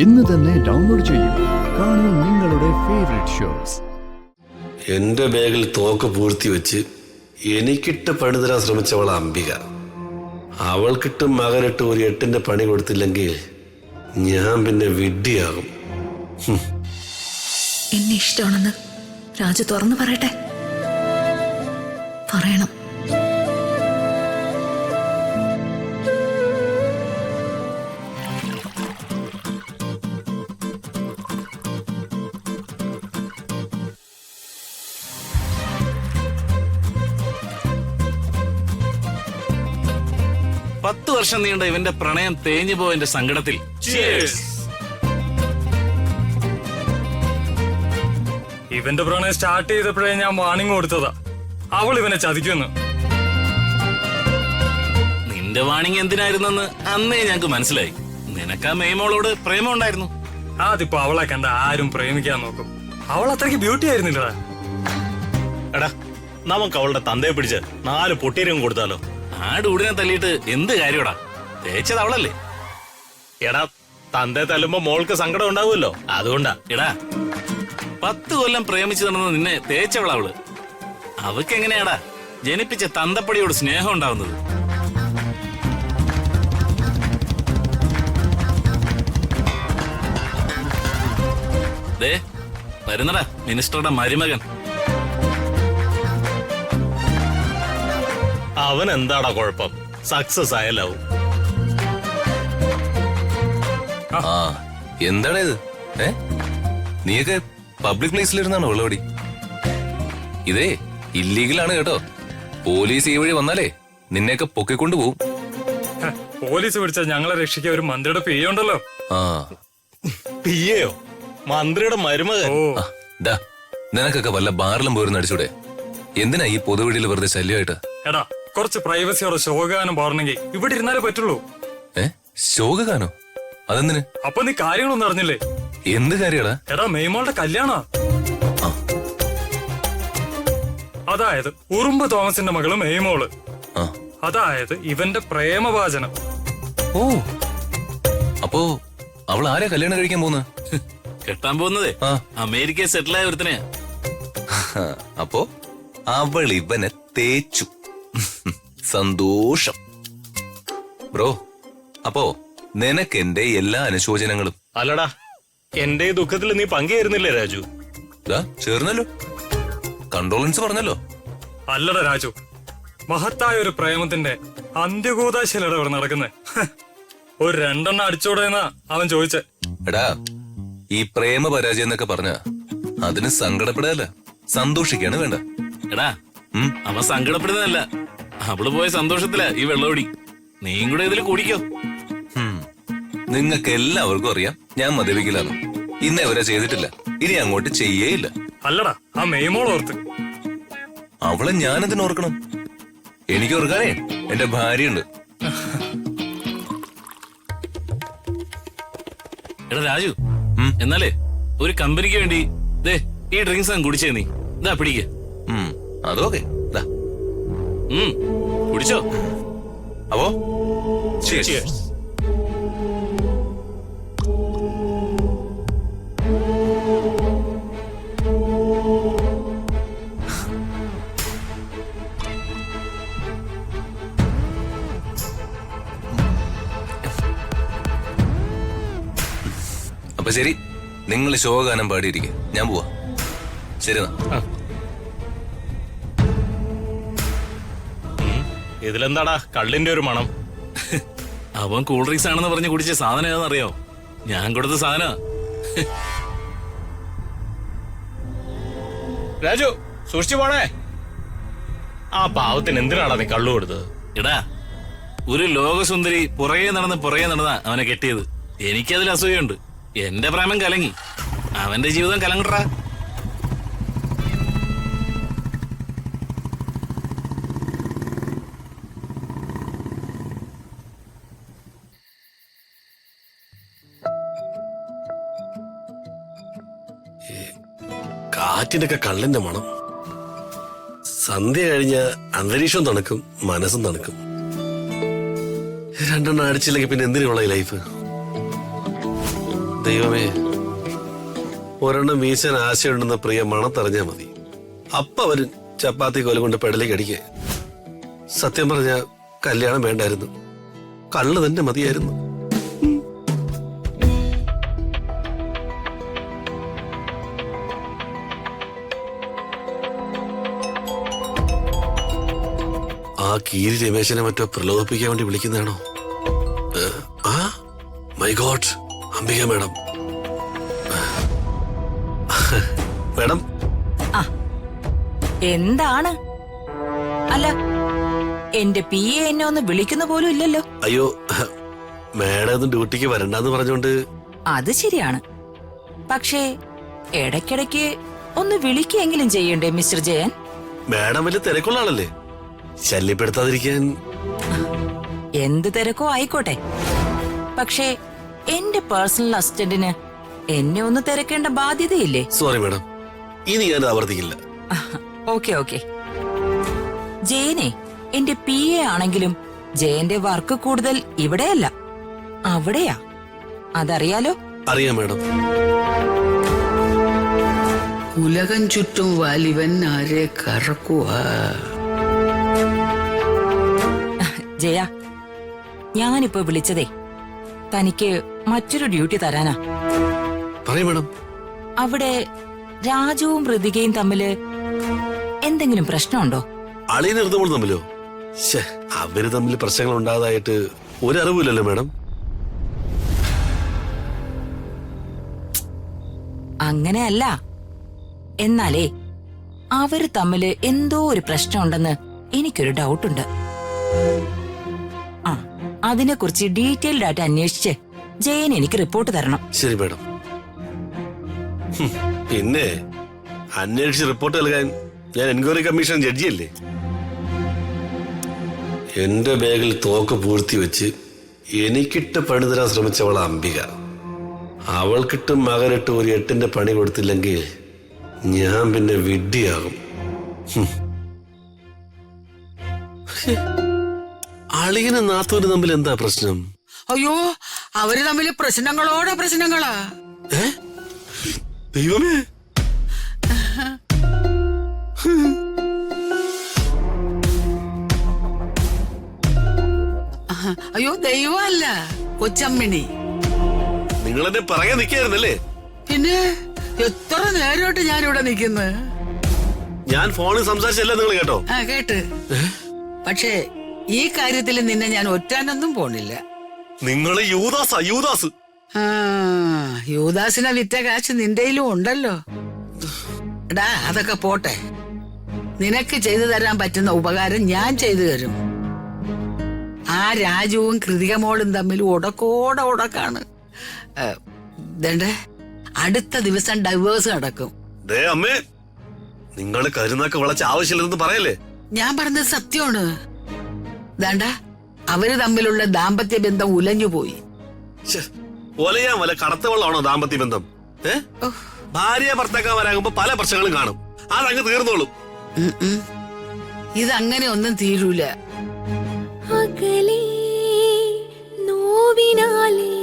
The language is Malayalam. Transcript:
ഇന്ന് തന്നെ ഡൗൺലോഡ് ചെയ്യൂ. കാണൂ നിങ്ങളുടെ ഫേവറേറ്റ് ഷോസ്. എന്റെ ബാഗിൽ തോക്ക് പൂഴ്ത്തി വെച്ച് എനിക്കിട്ട് പണി തരാൻ ശ്രമിച്ചവൾ അംബിക. അവൾക്കിട്ട് മകനിട്ട് ഒരു 8ന്റെ പണി കൊടുത്തില്ലെങ്കിൽ ഞാൻ പിന്നെ വിഡ്ഢിയാകും. എന്നെ ഇഷ്ടമാണെന്ന് രാജു തുറന്നു പറയട്ടെ. പറയണം. പത്ത് വർഷം നീണ്ട ഇവന്റെ പ്രണയം തേഞ്ഞു പോയതിന്റെ സങ്കടത്തിൽ ഇവന്റെ പ്രണയം സ്റ്റാർട്ട് ചെയ്തപ്പോഴേ ഞാൻ വാണിംഗ് കൊടുത്തതാ, അവൾ ഇവനെ ചതിക്കുന്നു. നിന്റെ വാണിംഗ് എന്തിനായിരുന്നെന്ന് അന്നേ ഞങ്ങക്ക് മനസ്സിലായി. നിനക്ക് ആ മെയ്മോളോട് പ്രേമം ഉണ്ടായിരുന്നു. അതിപ്പോ അവളെ കണ്ട ആരും പ്രേമിക്കാൻ നോക്കും. അവൾ അത്രയ്ക്ക് ബ്യൂട്ടി ആയിരുന്നില്ലടാ. എടാ, നമുക്ക് അവളുടെ തന്തയെ പിടിച്ച് 4 പൊട്ടീരും കൊടുത്താലോ? ആ ഡൂഡിനെ തല്ലിയിട്ട് എന്ത് കാര്യോടാ? തേച്ചത് അവളല്ലേ? എടാ, തന്തയെ തല്ലുമ്പോ മോൾക്ക് സങ്കടം ഉണ്ടാവുമല്ലോ, അതുകൊണ്ടാ. എടാ, 10 കൊല്ലം പ്രേമിച്ചു നടന്ന നിന്നെ തേച്ചവളവള്. അവക്ക് എങ്ങനെയാടാ ജനിപ്പിച്ച തന്തപ്പടിയോട് സ്നേഹം ഉണ്ടാവുന്നത്? ദേ വരുന്നടാ മിനിസ്റ്ററുടെ മരുമകൻ. അവൻ എന്താടാ കുഴപ്പം? സക്സസ് ആയല്ലാവും. എന്താണ് ഇത്? നീയൊക്കെ പബ്ലിക് പ്ലേസിലിരുന്നാണോ വെള്ളോടി? ഇതേ ഇല്ലീഗലാണ് കേട്ടോ. പോലീസ് ഈ വഴി വന്നാലേ നിന്നെയൊക്കെ പൊക്കിക്കൊണ്ടു പോവും. പോലീസ് പിടിച്ചാൽ ഞങ്ങളെ രക്ഷിക്കാൻ ഒരു മന്ത്രിയുടെ പി ഉണ്ടല്ലോ. പിയെയോ? മന്ത്രിയുടെ മരുമകൻ? നിനക്കൊക്കെ വല്ല ബാറിലും പോയിരുന്ന് അടിച്ചൂടെ? എന്തിനാ ഈ പൊതുവഴിയിൽ വെറുതെ ശല്യമായിട്ട്? എടാ, കുറച്ച് പ്രൈവസിയോടെ ശോകഗാനം പാടണമെങ്കിൽ ഇവിടെ ഇരുന്നാലേ പറ്റുള്ളൂ. ശോകഗാനോ? അതെന്തിന്? അപ്പൊ നീ കാര്യങ്ങളൊന്നും അറിഞ്ഞില്ലേ? എന്ത് കാര്യടാ? എടാ, മെയ്മോളുടെ കല്യാണ. അതായത് ഉറുമ്പ് തോമസിന്റെ മകള് മെയ്മോള്. അതായത് ഇവന്റെ പ്രേമവാചനം. ഓ, അപ്പോ അവൾ ആരെയാ കല്യാണം കഴിക്കാൻ പോകുന്നത്? കെട്ടാൻ പോകുന്നതേ അമേരിക്കയിൽ സെറ്റിലായ ഒരുത്തനെയാ. അപ്പോ അവൾ ഇവനെ തേച്ചു. സന്തോഷം ബ്രോ. അപ്പോ നിനക്ക് എന്റെ എല്ലാ അനുശോചനങ്ങളും. അല്ലടാ, എന്റെ ദുഃഖത്തിൽ നീ പങ്കുചേരുന്നില്ലേ രാജു? ചേർന്നല്ലോ, കണ്ടോളൻസ് പറഞ്ഞല്ലോ. അല്ലടാ രാജു, മഹത്തായ ഒരു പ്രേമത്തിന്റെ അന്ത്യകൂതാശയിലൂടെ ഇവിടെ നടക്കുന്നേ. ഒരു 2 എണ്ണം അടിച്ചോടെന്നാ അവൻ ചോദിച്ചേ. എടാ, ഈ പ്രേമ പരാജയം എന്നൊക്കെ പറഞ്ഞ അതിന് സങ്കടപ്പെടാല്ല, സന്തോഷിക്കാണ് വേണ്ട. എടാ, അവൻ സങ്കടപ്പെടുന്നതല്ല, അവള് പോയ സന്തോഷത്തിലാ ഈ വെള്ളോടി. നീയും കൂടെ ഇതിൽ കുടിക്കോ? നിങ്ങൾക്ക് എല്ലാവർക്കും അറിയാം ഞാൻ മദ്യപിക്കില്ലാന്ന്. ഇന്നേ വരെ ചെയ്തിട്ടില്ല, ഇനി അങ്ങോട്ട് ചെയ്യേയില്ല. അല്ലടാ, ആ മെയ്മോൾ ഓർത്ത്. അവളെ ഞാനെന്തിനു ഓർക്കണം? എനിക്ക് ഓർക്കാനേ എന്റെ ഭാര്യയുണ്ട്. എടാ രാജു, എന്നാലേ ഒരു കമ്പനിക്ക് വേണ്ടി ദേ ഈ ഡ്രിങ്ക്സ് അങ്ങ് കുടിച്ചേ. നീ ഇതാ പിടിക്ക്. അതൊക്കെ കുടിച്ചോ. അപ്പോ അപ്പൊ ശരി, നിങ്ങൾ ശോകഗാനം പാടിയിരിക്കെ, ഞാൻ പോവാ. ശരി. ഇതിലെന്താടാ കള്ളിന്റെ ഒരു മണം? അവൻ കൂൾ ഡ്രിങ്ക്സ് ആണെന്ന് പറഞ്ഞ് കുടിച്ച സാധനം ഏതാണെന്നറിയോ? ഞാൻ കൊടുത്ത സാധന. രാജു, സൂക്ഷിച്ചു പോണേ. ആ പാവത്തിന് എന്തിനാടാ നീ കള്ളു കൊടുത്തത്? എടാ, ഒരു ലോകസുന്ദരി പുറകെ നടന്ന അവനെ കെട്ടിയത്. എനിക്കതിൽ അസൂയുണ്ട്. എന്റെ പ്രേമം കലങ്ങി, അവന്റെ ജീവിതം കലങ്ങട്ടാ. കാറ്റിന്റെ ഒക്കെ കള്ളിന്റെ മണം. സന്ധ്യ കഴിഞ്ഞ അന്തരീക്ഷം തണുക്കും, മനസ്സും തണുക്കും. രണ്ടെണ്ണം അടിച്ചില്ലെങ്കിൽ പിന്നെ എന്തിനുള്ള ഈ ലൈഫ്? ദൈവമേ, ഒരെണ്ണം വീശാൻ ആശയുണ്ടെന്ന പ്രിയ മണത്തറിഞ്ഞാ മതി. അപ്പ അവര് ചപ്പാത്തി കോല കൊണ്ട് പെടലേക്ക് അടിക്കേ. സത്യം പറഞ്ഞ കല്യാണം വേണ്ടായിരുന്നു, കള്ള് തന്നെ മതിയായിരുന്നു. ആ കീരി രമേശനെ മറ്റോ പ്രലോഭിപ്പിക്കാൻ വേണ്ടി വിളിക്കുന്നതാണോ? ആ my God, Ambika madam. Madam എന്താണ്? അല്ല, എന്റെ പി എ എന്നെ ഒന്ന് വിളിക്കുന്ന പോലും ഇല്ലല്ലോ. അയ്യോ, മാഡം ഒന്നും ഡ്യൂട്ടിക്ക് വരണ്ടെന്ന് പറഞ്ഞോണ്ട്. അത് ശരിയാണ്, പക്ഷേ ഇടയ്ക്കിടയ്ക്ക് ഒന്ന് വിളിക്കെങ്കിലും ചെയ്യണ്ടേ മിസ്റ്റർ ജയൻ? മാഡം വലിയ തിരക്കുള്ള ആളല്ലേ, ശല്യപ്പെടുത്താതിരിക്കാൻ. എന്ത് തിരക്കോ ആയിക്കോട്ടെ, പക്ഷേ എന്റെ പേഴ്സണൽ അസിസ്റ്റന്റിന് എന്നെ ഒന്ന് തിരക്കേണ്ട ബാധ്യതയില്ലേ? സോറി മാഡം, ഇനി ഞാൻ ആവർത്തിക്കില്ല. Okay okay. ജയനെ എന്റെ പി എ ആണെങ്കിലും ജയന്റെ വർക്ക് കൂടുതൽ ഇവിടെയല്ല, അവിടെയാ. അതറിയാലോ? അറിയാം മാഡം. ഉലകം ചുറ്റും വാലിവൻ ആരെ കറക്കുവാ. ജയ, ഞാനിപ്പോ വിളിച്ചതേ തനിക്ക് മറ്റൊരു ഡ്യൂട്ടി തരാനാ. പറയൂ മാഡം. അവിടെ രാജുവും ഋതികയും തമ്മില് എന്തെങ്കിലും പ്രശ്നമുണ്ടോ? അളി നിർത്തുമ്പോൾ തമ്മിലോ? അവര് തമ്മിൽ പ്രശ്നങ്ങൾ ഉണ്ടായതായിട്ട് ഒരറിവില്ലല്ലോ മാഡം. അങ്ങനെയല്ല, എന്നാലേ അവര് തമ്മില് എന്തോ ഒരു പ്രശ്നമുണ്ടെന്ന് എനിക്കൊരു ഡൗട്ടുണ്ട്. ആ, അതിനെക്കുറിച്ച് ഡീറ്റെയിൽഡ് ആയിട്ട് അന്വേഷിച്ച് ജയൻ എനിക്ക് റിപ്പോർട്ട് തരണം. ശരി മാഡം. പിന്നെ അന്വേഷിച്ച് റിപ്പോർട്ട് നൽകാൻ ഞാൻ എൻക്വയറി കമ്മീഷൻ ജഡ്ജിയല്ലേ. എന്റെ ബാഗിൽ തോക്ക് പൂഴ്ത്തി വെച്ച് എനിക്കിട്ട് പണി തരാൻ ശ്രമിച്ചവളാ അംബിക. അവൾക്കിട്ട് മകനിട്ട് ഒരു 8ന്റെ പണി കൊടുത്തില്ലെങ്കിൽ ഞാൻ പിന്നെ വിഡ്ഢിയാകും. അളിയനും നാത്തൂനും തമ്മിൽ എന്താ പ്രശ്നം? അയ്യോ, അവര് തമ്മില് പ്രശ്നങ്ങളോടെ പ്രശ്നങ്ങളാ. ദൈവമേ, അയ്യോ, ദൈവമല്ല, കൊച്ചമ്മിണി. നിങ്ങൾ എന്നെ പറയാൻ നിൽക്കായിരുന്നല്ലേ? പിന്നെ എത്ര നേരമായിട്ട് ഞാനിവിടെ നിൽക്കുന്നു. ഞാൻ ഫോണിൽ സംസാരിച്ചല്ലേ നിങ്ങൾ കേട്ടോ? ആ, കേട്ട്. പക്ഷേ ഈ കാര്യത്തിൽ നിന്നെ ഞാൻ ഒറ്റാനൊന്നും പോണില്ല. നിങ്ങൾ യൂദാസാ, യൂദാസ്. ആ, യൂദാസിനെ വിറ്റ കാശ് നിന്റെയിലും ഉണ്ടല്ലോ. എടാ, അതൊക്കെ പോട്ടെ. നിനക്ക് ചെയ്തു തരാൻ പറ്റുന്ന ഉപകാരം ഞാൻ ചെയ്തു തരും. ആ രാജുവും കൃതികമോളും തമ്മിൽ ഉടക്കാണ്. ദേ, അടുത്ത ദിവസം ഡൈവേഴ്സ് നടക്കും. അമ്മേ, നിങ്ങൾ കരുനാക്ക് വളച്ച ആവശ്യമില്ലെന്ന് പറയല്ലേ? ഞാൻ പറഞ്ഞത് സത്യമാണ്. ദാണ്ട, അവര് തമ്മിലുള്ള ദാമ്പത്യ ബന്ധം ഉലഞ്ഞുപോയി. ഒലയാൻ വല്ല കടത്ത വെള്ളമാണോ ദാമ്പത്യ ബന്ധം? ഭാര്യ ഭർത്താക്കന്മാരാകുമ്പോ പല പ്രശ്നങ്ങളും കാണും, അതങ്ങ് തീർന്നോളും. ഇതങ്ങനെ ഒന്നും തീരൂല. അകലേ നോവിനാലേ